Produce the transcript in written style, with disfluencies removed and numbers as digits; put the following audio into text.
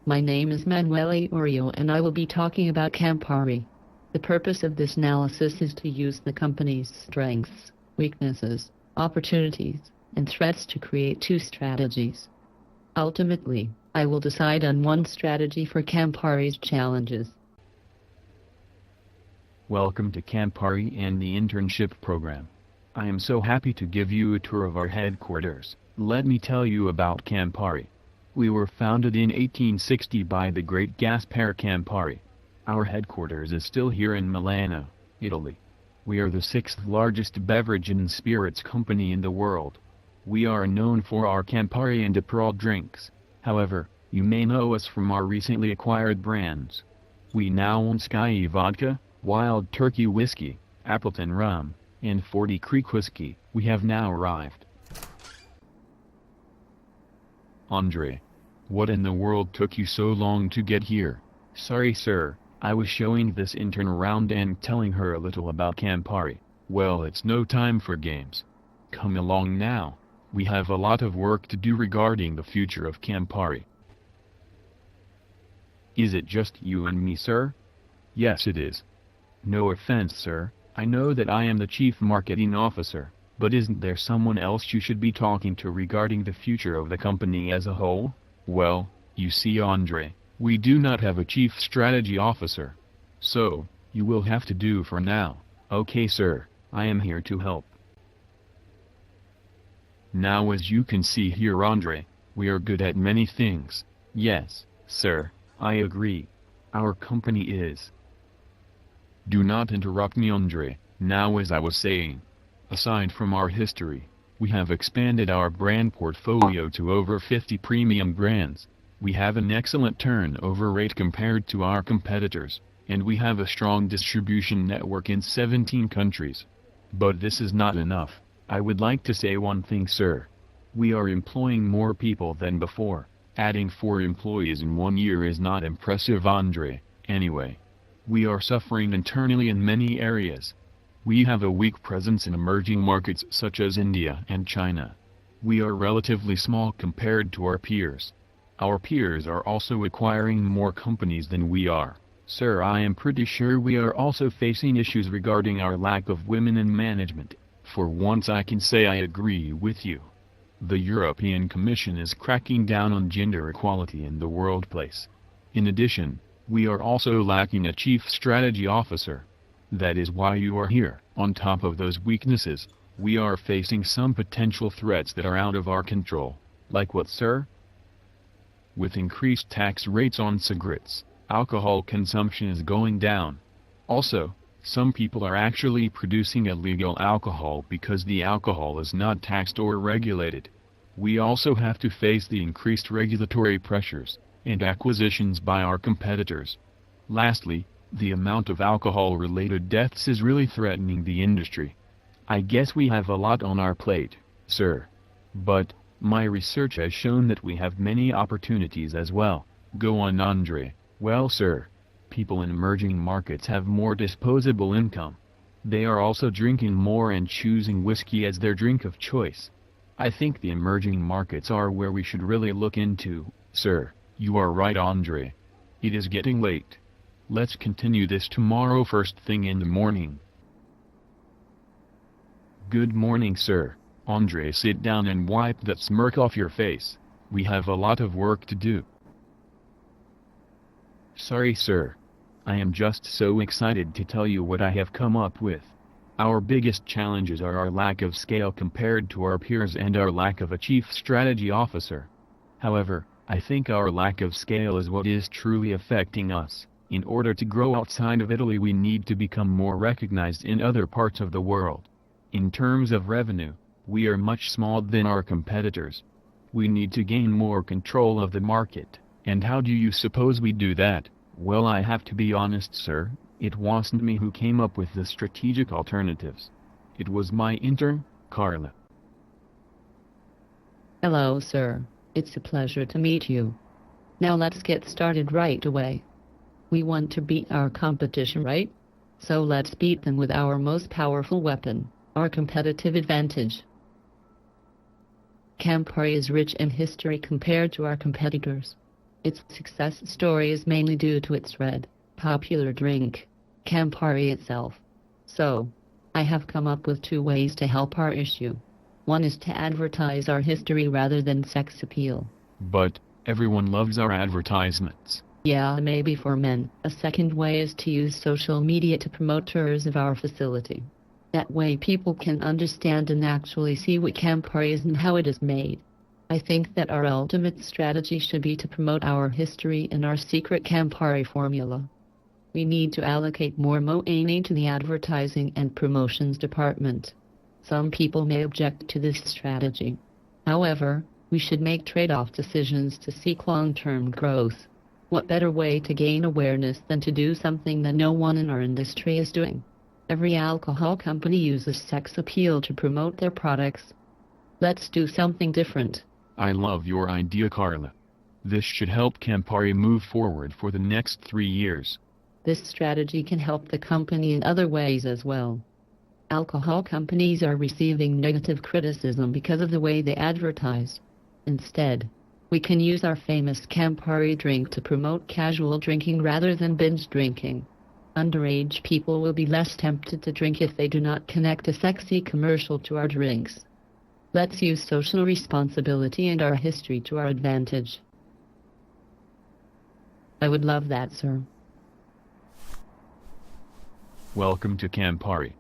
My name is Manuele Orio and I will be talking about Campari. The purpose of this analysis is to use the company's strengths, weaknesses, opportunities, and threats to create two strategies. Ultimately, I will decide on one strategy for Campari's challenges. Welcome to Campari and the internship program. I am so happy to give you a tour of our headquarters. Let me tell you about Campari. We were founded in 1860 by the great Gaspare Campari. Our headquarters is still here in Milano, Italy. We are the sixth largest beverage and spirits company in the world. We are known for our Campari and Aperol drinks. However, you may know us from our recently acquired brands. We now own Skyy Vodka, Wild Turkey Whiskey, Appleton Rum, and 40 Creek Whiskey. We have now arrived. Andre. What in the world took you so long to get here? Sorry sir, I was showing this intern around and telling her a little about Campari. Well, it's no time for games. Come along now. We have a lot of work to do regarding the future of Campari. Is it just you and me, sir? Yes, it is. No offense, sir. I know that I am the chief marketing officer, but isn't there someone else you should be talking to regarding the future of the company as a whole? Well, you see, Andre, we do not have a chief strategy officer. So, you will have to do for now. Okay, sir, I am here to help. Now, as you can see here, Andre, we are good at many things. Yes, sir, I agree. Our company is. Do not interrupt me, Andre. Now, as I was saying, aside from our history, we have expanded our brand portfolio to over 50 premium brands. We have an excellent turnover rate compared to our competitors, and we have a strong distribution network in 17 countries. But this is not enough. I would like to say one thing, sir. We are employing more people than before. Adding 4 employees in 1 year is not impressive, Andre. Anyway, we are suffering internally in many areas. We have a weak presence in emerging markets such as India and China. We are relatively small compared to our peers. Our peers are also acquiring more companies than we are. Sir, I am pretty sure we are also facing issues regarding our lack of women in management. For once I can say I agree with you. The European Commission is cracking down on gender equality in the workplace. In addition, we are also lacking a chief strategy officer. That is why you are here. On top of those weaknesses, we are facing some potential threats that are out of our control. Like what, sir? With increased tax rates on cigarettes, alcohol consumption is going down. Also, some people are actually producing illegal alcohol because the alcohol is not taxed or regulated. We also have to face the increased regulatory pressures and acquisitions by our competitors. Lastly, the amount of alcohol-related deaths is really threatening the industry. I guess we have a lot on our plate, sir. But, my research has shown that we have many opportunities as well. Go on, Andre. Well, sir, people in emerging markets have more disposable income. They are also drinking more and choosing whiskey as their drink of choice. I think the emerging markets are where we should really look into, sir. You are right, Andre. It is getting late. Let's continue this tomorrow first thing in the morning. Good morning, sir. Andre, sit down and wipe that smirk off your face. We have a lot of work to do. Sorry, sir. I am just so excited to tell you what I have come up with. Our biggest challenges are our lack of scale compared to our peers and our lack of a chief strategy officer. However, I think our lack of scale is what is truly affecting us. In order to grow outside of Italy, we need to become more recognized in other parts of the world. In terms of revenue, we are much smaller than our competitors. We need to gain more control of the market. And how do you suppose we do that? Well, I have to be honest, sir, it wasn't me who came up with the strategic alternatives. It was my intern, Carla. Hello, sir. It's a pleasure to meet you. Now let's get started right away. We want to beat our competition, right? So let's beat them with our most powerful weapon, our competitive advantage. Campari is rich in history compared to our competitors. Its success story is mainly due to its red, popular drink, Campari itself. So, I have come up with two ways to help our issue. One is to advertise our history rather than sex appeal. But, everyone loves our advertisements. Yeah, maybe for men. A second way is to use social media to promote tours of our facility. That way people can understand and actually see what Campari is and how it is made. I think that our ultimate strategy should be to promote our history and our secret Campari formula. We need to allocate more money to the advertising and promotions department. Some people may object to this strategy. However, we should make trade-off decisions to seek long-term growth. What better way to gain awareness than to do something that no one in our industry is doing? Every alcohol company uses sex appeal to promote their products. Let's do something different. I love your idea, Carla. This should help Campari move forward for the next 3 years. This strategy can help the company in other ways as well. Alcohol companies are receiving negative criticism because of the way they advertise. Instead, we can use our famous Campari drink to promote casual drinking rather than binge drinking. Underage people will be less tempted to drink if they do not connect a sexy commercial to our drinks. Let's use social responsibility and our history to our advantage. I would love that, sir. Welcome to Campari.